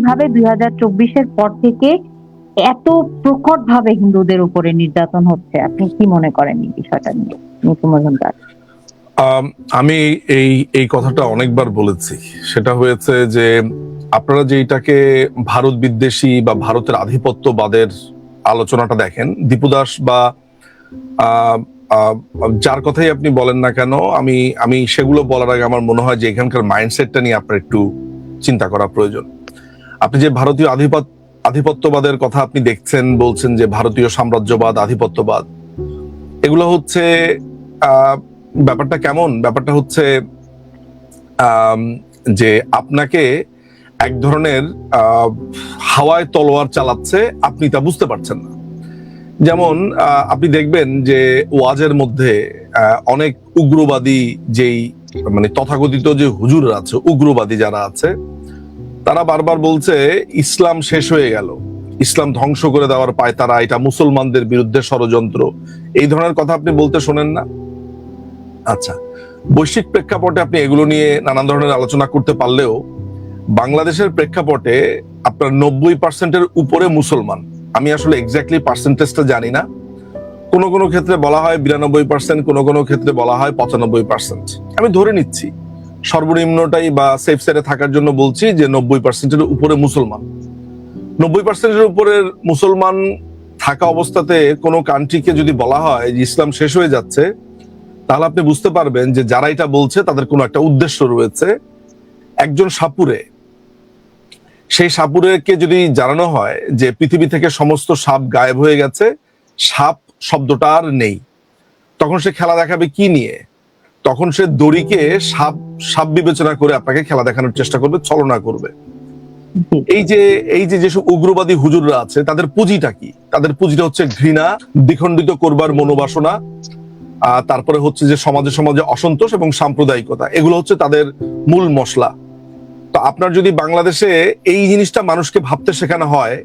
কিভাবে 2024-এর পর থেকে এত প্রকট ভাবে হিন্দুদের উপরে নির্যাতন হচ্ছে? আপনি কি মনে করেন এই বিষয়টা নিয়ে, নিতু মজুমদার? আমি এই এই কথাটা অনেকবার বলেছি। সেটা হয়েছে যে আপনারা যে এটাকে ভারত বিদ্বেষী বা ভারতের আধিপত্যবাদের আলোচনাটা দেখেন, দীপু দাস বা আহ, আহ, যার কথাই আপনি বলেন না কেন, আমি আমি সেগুলো বলার আগে আমার মনে হয় যে এখানকার মাইন্ডসেটটা নিয়ে আপনার একটু চিন্তা করা প্রয়োজন। আপনি যে ভারতীয় আধিপত্যবাদের কথা আপনি দেখছেন, বলছেন যে ভারতীয় সাম্রাজ্যবাদ, আধিপত্যবাদ, এগুলো হচ্ছে ব্যাপারটা কেমন? ব্যাপারটা হচ্ছে যে আপনাকে এক ধরনের হাওয়ায় তলোয়ার চালাচ্ছে, আপনি তা বুঝতে পারছেন না। যেমন আপনি দেখবেন যে ওয়াজের মধ্যে অনেক উগ্রবাদী যেই মানে তথাকথিত যে হুজুররা আছে, উগ্রবাদী যারা আছে, তারা বারবার বলছে ইসলাম শেষ হয়ে গেল, ইসলাম ধ্বংস করে দেওয়ার পায় তারা, এটা মুসলমানদের বিরুদ্ধে ষড়যন্ত্র, এই ধরনের কথা আপনি বলতে শোনেন না? আচ্ছা, বৈশ্বিক প্রেক্ষাপটে আপনি এগুলো নিয়ে নানান ধরনের আলোচনা করতে পারলেও বাংলাদেশের প্রেক্ষাপটে আপনার 90%-এর উপরে মুসলমান। আমি আসলে এক্স্যাক্টলি পার্সেন্টেজটা জানি না, কোনো কোনো ক্ষেত্রে বলা হয় 92%, কোনো কোনো ক্ষেত্রে বলা হয় 95%। আমি ধরে নিচ্ছি, সর্বনিম্নটাই বা সেফ সাইডে থাকার জন্য বলছি যে 90%-এর উপরে মুসলমান। 90%-এর উপরের মুসলমান থাকা অবস্থাতে কোনো কান্ট্রিকে যদি বলা হয় যে ইসলাম শেষ হয়ে যাচ্ছে, তাহলে আপনি বুঝতে পারবেন যে যারা এটা বলছে তাদের কোনো একটা উদ্দেশ্য রয়েছে। একজন সাপুরে, সেই সাপুরেকে যদি জানানো হয় যে পৃথিবী থেকে সমস্ত সাপ গায়েব হয়ে গেছে, সাপ শব্দটা আর নেই, তখন সে খেলা দেখাবে কি নিয়ে? তখন সে দড়িকে সাপ সাপ বিবেচনা করে আপনাকে খেলা দেখানোর চেষ্টা করবে, ছলনা করবে। এই যে যেসব উগ্রবাদী হুজুররা আছে, তাদের পুঁজিটা কি? তাদের পুঁজিটা হচ্ছে ঘৃণা, দ্বিখণ্ডিত করবার মনোবাসনা, তারপরে হচ্ছে যে সমাজে সমাজে অসন্তোষ এবং সাম্প্রদায়িকতা, এগুলো হচ্ছে তাদের মূল মশলা। তো আপনার যদি বাংলাদেশে এই জিনিসটা মানুষকে ভাবতে শেখানো হয়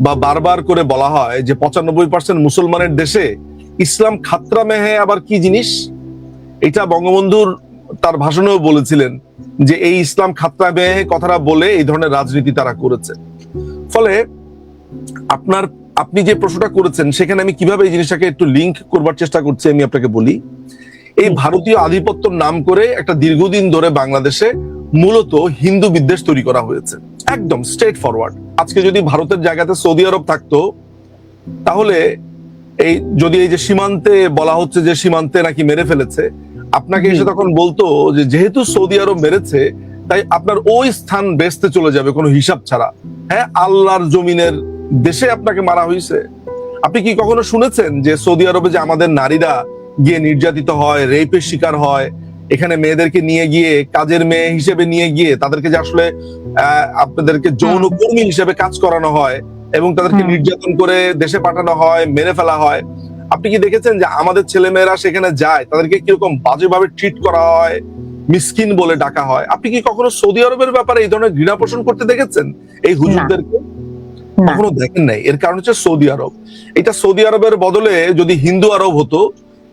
বা বারবার করে বলা হয় যে 95% মুসলমানের দেশে ইসলাম খাতরা মে হ্যায়, আবার কি জিনিস এটা? বঙ্গবন্ধুর তার ভাষণেও বলেছিলেন যে এই ইসলাম খাতরা মে হ্যায় কথাটা বলে এই ধরনের রাজনীতি তারা করেছে। ফলে আপনি যে প্রশ্নটা করেছেন, সেখানে আমি কিভাবে এই জিনিসটাকে একটু লিঙ্ক করবার চেষ্টা করছি আমি আপনাকে বলি। এই ভারতীয় আধিপত্যর নাম করে একটা দীর্ঘদিন ধরে বাংলাদেশে মূলত হিন্দু বিদ্বেষ তৈরি করা হয়েছে, একদম স্ট্রেট ফরওয়ার্ড। আজকে যদি ভারতের জায়গাতে সৌদি আরব থাকতো, তাহলে যদি এই যে সীমান্তে বলা হচ্ছে যে সীমান্তে নাকি মেরে ফেলেছে, আপনাকে এসে তখন বলতো যে যেহেতু সৌদি আরব মেরেছে, তাই আপনার ওই স্থান বেচতে চলে যাবে কোনো হিসাব ছাড়া। হ্যাঁ, আল্লাহর জমিনের দেশে আপনাকে মারা হয়েছে। আপনি কি কখনো শুনেছেন যে সৌদি আরবে যে আমাদের নারীরা গিয়ে নির্যাতিত হয়, রেপের শিকার হয়, এখানে মেয়েদেরকে নিয়ে গিয়ে কাজের মেয়ে হিসেবে নিয়ে গিয়ে তাদেরকে যে আসলে আপনাদেরকে যৌনকর্মী হিসেবে কাজ করানো হয় এবং তাদেরকে নির্যাতন করে দেশে পাঠানো হয়, মেরে ফেলা হয়? আপনি কি দেখেছেন যে আমাদের ছেলেমেয়েরা সেখানে যায়, তাদেরকে কিরকম বাজেভাবে ট্রিট করা হয়, মিসকিন বলে ডাকা হয়? আপনি কি কখনো সৌদি আরবের ব্যাপারে এই ধরনের ঘৃণা পোষণ করতে দেখেছেন এই হুজুরদেরকে? কখনো দেখেন নাই। এর কারণ হচ্ছে সৌদি আরব। এটা সৌদি আরবের বদলে যদি হিন্দু আরব হতো,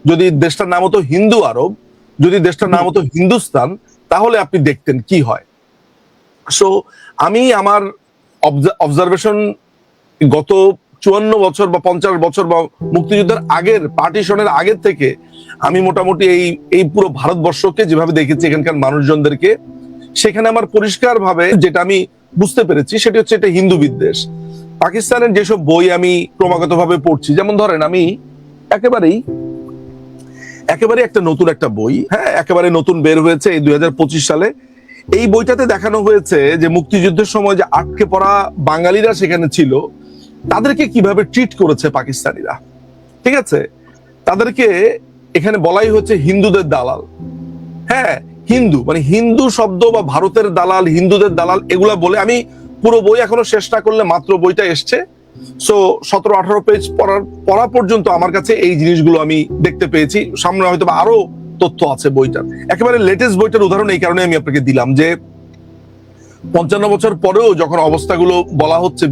যদি দেশটার নাম হতো হিন্দু আরব, যদি দেশটার নাম হতো হিন্দুস্তান, তাহলে আপনি দেখতেন কি হয়। সো আমি আমার অবজারভেশন গত 54 বছর বা 50 বছর বা মুক্তিযুদ্ধের আগের, পার্টিশনের আগের থেকে আমি মোটামুটি এই পুরো ভারতবর্ষকে যেভাবে দেখেছি, এখানকার মানুষজনদেরকে, সেখানে আমার পরিষ্কার ভাবে যেটা আমি বুঝতে পেরেছি সেটা হচ্ছে এটা হিন্দু বিদ্বেষ। পাকিস্তানের যেসব বই আমি ক্রমাগত ভাবে পড়ছি, যেমন ধরেন আমি একেবারে একটা নতুন একটা বই, হ্যাঁ একেবারে নতুন বের হয়েছে এই 2025 সালে। এই বইটাতে দেখানো হয়েছে যে মুক্তিযুদ্ধের সময় যে আটকে পড়া বাঙালিরা সেখানে ছিল, তাদেরকে কিভাবে ট্রিট করেছে পাকিস্তানিরা। ঠিক আছে, তাদেরকে এখানে বলাই হচ্ছে হিন্দুদের দালাল। হ্যাঁ, হিন্দু মানে হিন্দু শব্দ বা ভারতের দালাল, হিন্দুদের দালাল, এগুলা বলে আমি পুরো বই এখনো শেষ না করলে, মাত্র বইটা এসছে, সো 17-18 পেজ পড়া পর্যন্ত আমার কাছে এই জিনিসগুলো আমি দেখতে পেয়েছি। সামনে হয়তো আরো তথ্য আছে বইটার। একেবারে লেটেস্ট বইটার উদাহরণ এই কারণে আমি আপনাকে দিলাম যে 55 বছর পরেও যখন অবস্থাগুলো বলা হচ্ছে,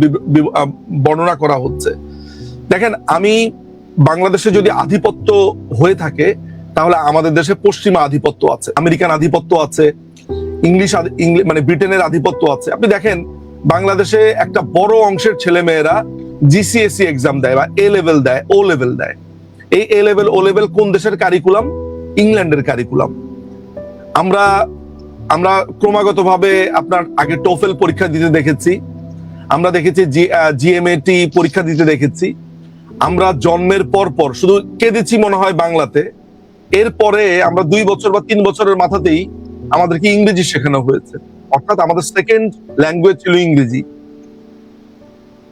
বর্ণনা করা হচ্ছে, দেখেন আমি বাংলাদেশে যদি আধিপত্য হয়ে থাকে, তাহলে আমাদের দেশে পশ্চিমা আধিপত্য আছে, আমেরিকান আধিপত্য আছে, ইংলিশ মানে ব্রিটেনের আধিপত্য আছে। আপনি দেখেন বাংলাদেশে একটা বড় অংশের ছেলে মেয়েরা জিসিএসসি এক্সাম দেয় বা এ লেভেল দেয়, ও লেভেল দেয়। এই এ লেভেল ও লেভেল কোন দেশের কারিকুলাম? ইংল্যান্ডের কারিকুলাম। আমরা আমরা ক্রমাগতভাবে আপনার আগে টোফেল পরীক্ষা দিতে দেখেছি, আমরা দেখেছি জিএমএটি পরীক্ষা দিতে দেখেছি। আমরা জন্মের পর পর শুধু কেঁদেছি মনে হয় বাংলাতে, এরপরে আমরা 2 বছর বা 3 বছরের মাথাতেই আমাদেরকে ইংরেজি শেখানো হয়েছে, অর্থাৎ আমাদের সেকেন্ড ল্যাঙ্গুয়েজ ছিল ইংরেজি।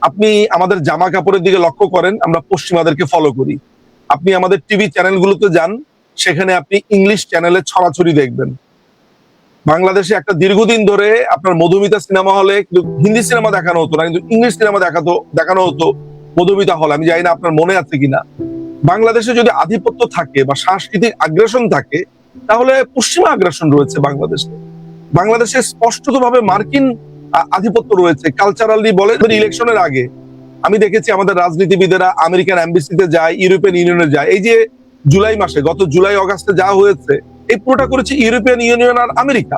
আপনি আমাদের জামা কাপড়ের দিকে লক্ষ্য করেন, আমরা পশ্চিমাদেরকে ফলো করি। আপনি আমাদের টিভি চ্যানেলগুলোতে যান, সেখানে আপনি ইংলিশ চ্যানেলে ছড়াছড়ি দেখবেন। বাংলাদেশে একটা দীর্ঘদিন ধরে আপনার মধুমিতা সিনেমা হলে হিন্দি সিনেমা দেখানো হতো না, কিন্তু ইংলিশ সিনেমা দেখানো হতো মধুমিতা হল। আমি জানি না আপনার মনে আছে কিনা। বাংলাদেশে যদি আধিপত্য থাকে বা সাংস্কৃতিক আগ্রাসন থাকে, তাহলে পশ্চিমা আগ্রাসন রয়েছে বাংলাদেশে। বাংলাদেশে স্পষ্টতভাবে মার্কিন আধিপত্য রয়েছে। কালচারালি বলে, ইলেকশনের আগে আমি দেখেছি আমাদের রাজনীতিবিদেরা আমেরিকান এমবাসিতে যায়, ইউরোপিয়ান ইউনিয়নে যায়। এই যে জুলাই মাসে, গত জুলাই অগাস্টে যা হয়েছে, এই পুরোটা করেছে ইউরোপিয়ান ইউনিয়ন আর আমেরিকা,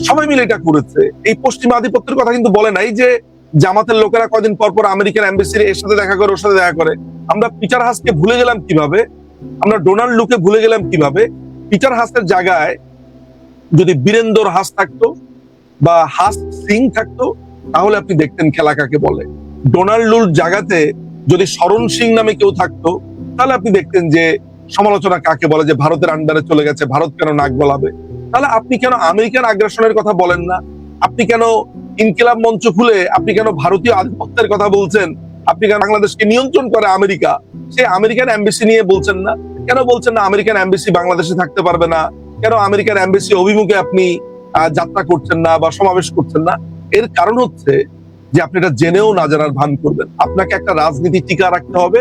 সবাই মিলে এটা করেছে। এই পশ্চিমা আধিপত্যের কথা কিন্তু বলে নাই যে জামাতের লোকেরা কয়দিন পর পর আমেরিকান এমবাসির এর সাথে দেখা করে, ওর সাথে দেখা করে। আমরা পিটার হাসকে ভুলে গেলাম কিভাবে, আমরা ডোনাল্ড লুকে ভুলে গেলাম কিভাবে। পিটার হাসের জায়গায় যদি বীরেন্দর হাস থাকতো বা হাস সিং থাকতো, তাহলে আপনি দেখতেন খেলা কাকে বলে। ডোনাল্ড লুর জায়গাতে যদি শরণ সিং নামে কেউ থাকতো, তাহলে আপনি দেখতেন যে সমালোচনা কাকে বলে, যে ভারতের আন্ডারে চলে গেছে, ভারত কেন নাক গলাবে। তাহলে আপনি কেন আমেরিকান আগ্রাসনের কথা বলেন না? আপনি কেন ইনকিলাব মঞ্চ খুলে আপনি কেন ভারতীয় আধিপত্যের কথা বলছেন? আপনি কেন বাংলাদেশকে নিয়ন্ত্রণ করে আমেরিকা, সেই আমেরিকান এমবাসি নিয়ে বলছেন না? কেন বলছেন না আমেরিকান এমবাসি বাংলাদেশে থাকতে পারবে না? কেন আমেরিকান এমবাসি অভিমুখে আপনি যাত্রা করছেন না বা সমাবেশ করছেন না? এর কারণ হচ্ছে যে আপনি এটা জেনেও না জানার ভান করবেন। আপনাকে একটা রাজনীতি টিকা রাখতে হবে,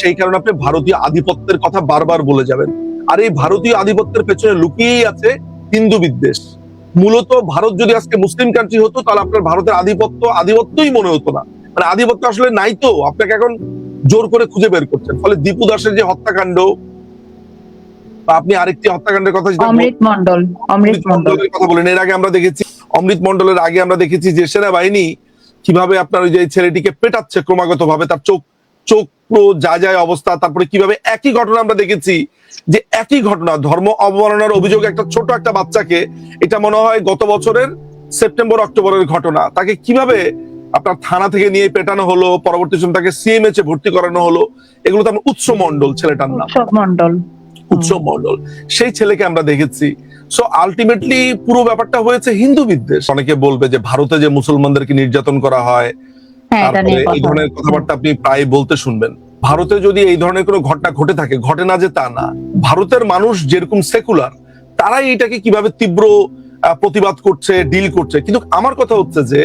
সেই কারণে আপনি ভারতীয় আধিপত্যের কথা বারবার বলে যাবেন। আর এই ভারতীয় আধিপত্যের পেছনে লুকিয়েই আছে হিন্দু বিদ্বেষ। মূলত ভারত যদি আজকে মুসলিম কান্ট্রি হতো, তাহলে আপনার ভারতের আধিপত্যই মনে হতো না। মানে আধিপত্য আসলে নাই, তো আপনাকে এখন জোর করে খুঁজে বের করছেন। ফলে দীপু দাসের যে হত্যাকাণ্ড, বা আপনি আরেকটি হত্যাকাণ্ডের কথা অমৃত মণ্ডলের কথা বলেন, এর আগে আমরা দেখেছি, অমৃত মণ্ডলের আগে আমরা দেখেছি যে সেনাবাহিনী কিভাবে আপনার ওই যে ছেলেটিকে পেটাচ্ছে ক্রমাগত ভাবে, তার চোখ পুরো যায় অবস্থা। তারপরে কিভাবে একই ঘটনা আমরা দেখেছি, যে একই ঘটনা ধর্ম অবমাননার অভিযোগে একটা ছোট একটা বাচ্চাকে, এটা মনে হয় গত বছরের সেপ্টেম্বর অক্টোবরের ঘটনা, তাকে কিভাবে আপনার থানা থেকে নিয়ে পেটানো হলো, পরবর্তী সময় তাকে সিএমএইচ এ ভর্তি করানো হলো। এগুলো তো উৎসব মণ্ডল ছেলেটার নাম, উৎসব মণ্ডল, সেই ছেলেকে আমরা দেখেছি। সো আলটিমেটলি পুরো ব্যাপারটা হয়েছে হিন্দু বিদ্বেষ। অনেকে বলবে যে ভারতে যে মুসলমানদেরকে নির্যাতন করা হয়, তারপরে এই ধরনের কথাবার্তা আপনি প্রায় বলতে শুনবেন। ভারতে যদি এই ধরনের কোনো ঘটনা ঘটে থাকে, ঘটে না যে তা না, ভারতের মানুষ যেরকম সেকুলার, তারাই এটাকে কিভাবে তীব্র প্রতিবাদ করছে, ডিল করছে। কিন্তু আমার কথা হচ্ছে যে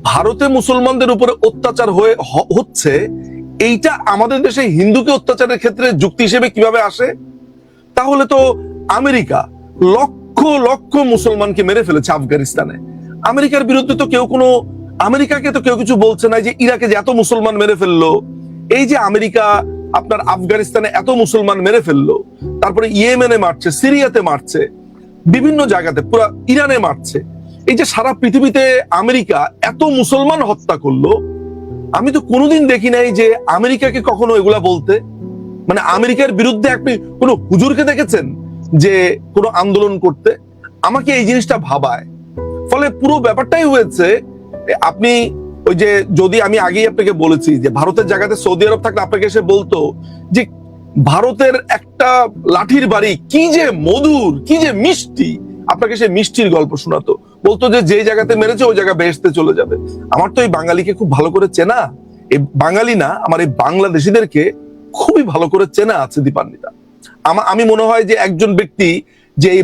ভারতে মুসলমানদের উপরে অত্যাচার হচ্ছে, এইটা আমাদের দেশে হিন্দুকে অত্যাচারের ক্ষেত্রে যুক্তি হিসেবে কিভাবে আসে? তাহলে তো আমেরিকা লক্ষ লক্ষ মুসলমানকে মেরে ফেলেছে আফগানিস্তানে। আমেরিকার বিরুদ্ধে তো আমেরিকাকে তো কেউ কিছু বলছে না যে ইরাকে যে এত মুসলমান মেরে ফেললো। এই যে আমেরিকা আপনার আফগানিস্তানে এত মুসলমান মেরে ফেললো, তারপরে ইয়েমেনে মারছে, সিরিয়াতে মারছে, বিভিন্ন জায়গাতে, পুরো ইরানে মারছে। এই যে সারা পৃথিবীতে আমেরিকা এত মুসলমান হত্যা করলো, আমি তো কোনোদিন দেখি নাই যে আমেরিকাকে কখনো এগুলা বলতে। মানে আমেরিকার বিরুদ্ধে আপনি কোনো হুজুরকে দেখেছেন যে কোনো আন্দোলন করতে? আমাকে এই জিনিসটা ভাবায়। ফলে পুরো ব্যাপারটাই হয়েছে, আপনি ওই যে, যদি আমি আগেই আপনাকে বলেছি যে ভারতের জায়গাতে সৌদি আরব থাকলে আপনাকে এসে বলতো যে ভারতের একটা লাঠির বাড়ি কি যে মধুর, কি যে মিষ্টি, আপনাকে সে মিষ্টির গল্প শোনাতো, বলতো যে যে জায়গাতে মেরেছে ওই জায়গা বেহেশতে চলে যাবে। আমার তো এই বাঙালিকে খুব ভালো করে চেনা, এই বাঙালি না, আমার এই বাংলাদেশিদেরকে খুবই ভালো করে চেনা আছে দীপান্বিতা। আমি মনে হয় যে একজন ব্যক্তি যে এই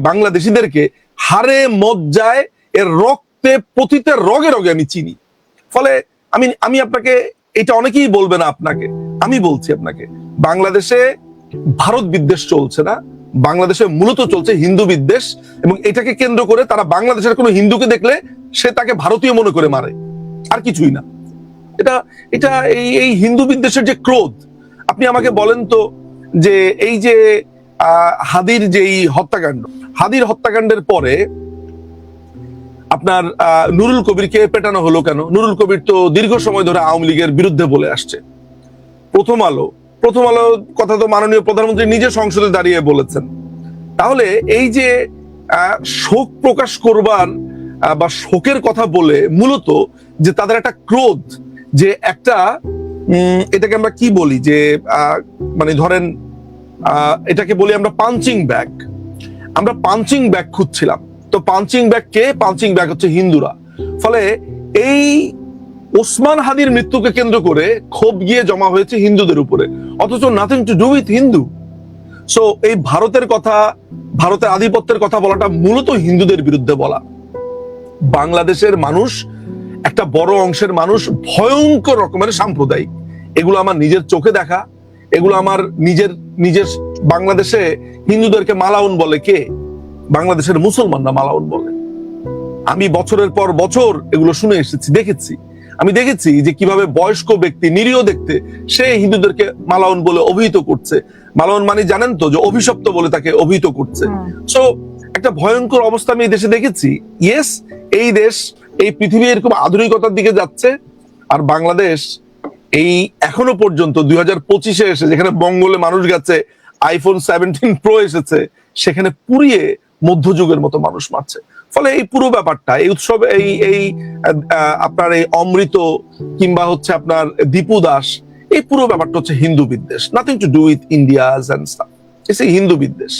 বাংলাদেশিদেরকে হারে মজ্জায়, এর রক্তে, প্রতিটা রগে রগে আমি চিনি। ফলে আমি আপনাকে, এটা অনেকেই বলবে না আপনাকে, আমি বলছি আপনাকে, বাংলাদেশে ভারত বিদ্বেষ চলছে না, বাংলাদেশে মূলত চলছে হিন্দু বিদ্বেষ। এবং এটাকে কেন্দ্র করে তারা বাংলাদেশের কোনো হিন্দুকে দেখলে সে তাকে ভারতীয় মনে করে মারে, আর কিছুই না। এটা এই হিন্দু বিদ্বেষের যে ক্রোধ, আপনি আমাকে বলেন তো যে এই যে হাদির যেই হত্যাকাণ্ড, হাদির হত্যাকাণ্ডের পরে আপনার নুরুল কবিরকে পেটানো হলো কেন? নুরুল কবির তো দীর্ঘ সময় ধরে আওয়ামী লীগের বিরুদ্ধে বলে আসছে। প্রথম আলো কথা তো মাননীয় প্রধানমন্ত্রী নিজে সংসদে দাঁড়িয়ে বলেছেন। তাহলে এই যে শোক প্রকাশ করবার বা শোকের কথা বলে মূলত যে তাদের একটা ক্রোধ, যে একটা এটাকে আমরা কি বলি, যে মানে ধরেন এটাকে বলি আমরা পাঞ্চিং ব্যাগ। আমরা পাঞ্চিং ব্যাগ খুঁজছিলাম, তো পাঞ্চিং ব্যাগ কে? পাঞ্চিং ব্যাগ হচ্ছে হিন্দুরা। ফলে এই ওসমান হাদির মৃত্যুকে কেন্দ্র করে ক্ষোভ গিয়ে জমা হয়েছে হিন্দুদের উপরে, অথচ nothing to do with Hindu. So এই ভারতের কথা, ভারতের আধিপত্যের কথা বলাটা মূলত হিন্দুদের বিরুদ্ধে বলা। বাংলাদেশের মানুষ, একটা বড় অংশের মানুষ ভয়ঙ্কর রকমের সাম্প্রদায়িক। এগুলো আমার নিজের চোখে দেখা, এগুলো আমার নিজের বাংলাদেশে হিন্দুদেরকে মালাউন বলে কে? বাংলাদেশের মুসলমানরা মালাউন বলে। আমি বছরের পর বছর এগুলো শুনে এসেছি, দেখেছি। আমি দেখেছি যে কিভাবে বয়স্ক ব্যক্তি, নিরীহ দেখতে, সে হিন্দুদেরকে মালাউন বলে অভিহিত করছে। মালাউন মানে জানেন তো, যে অভিশপ্ত বলে তাকে অভিহিত করছে। সো একটা ভয়ঙ্কর অবস্থা আমি এই দেশে দেখেছি। ইয়েস, এই দেশ, এই পৃথিবী এরকম আধুনিকতার দিকে যাচ্ছে, আর বাংলাদেশ এই এখনো পর্যন্ত 2025-এ এসে যেখানে মঙ্গলে মানুষ গেছে, আইফোন 17 প্রো এসেছে, সেখানে পুড়িয়ে মধ্যযুগের মতো মানুষ মারছে। ফলে এই পুরো ব্যাপারটা, এই উৎসবে এই আপনার এই অমৃত কিংবা হচ্ছে আপনার দীপু দাস, এই পুরো ব্যাপারটা হচ্ছে হিন্দু বিদ্বেষ। Nothing to do with Indians and stuff. It's a Hindu বিদ্বেষ।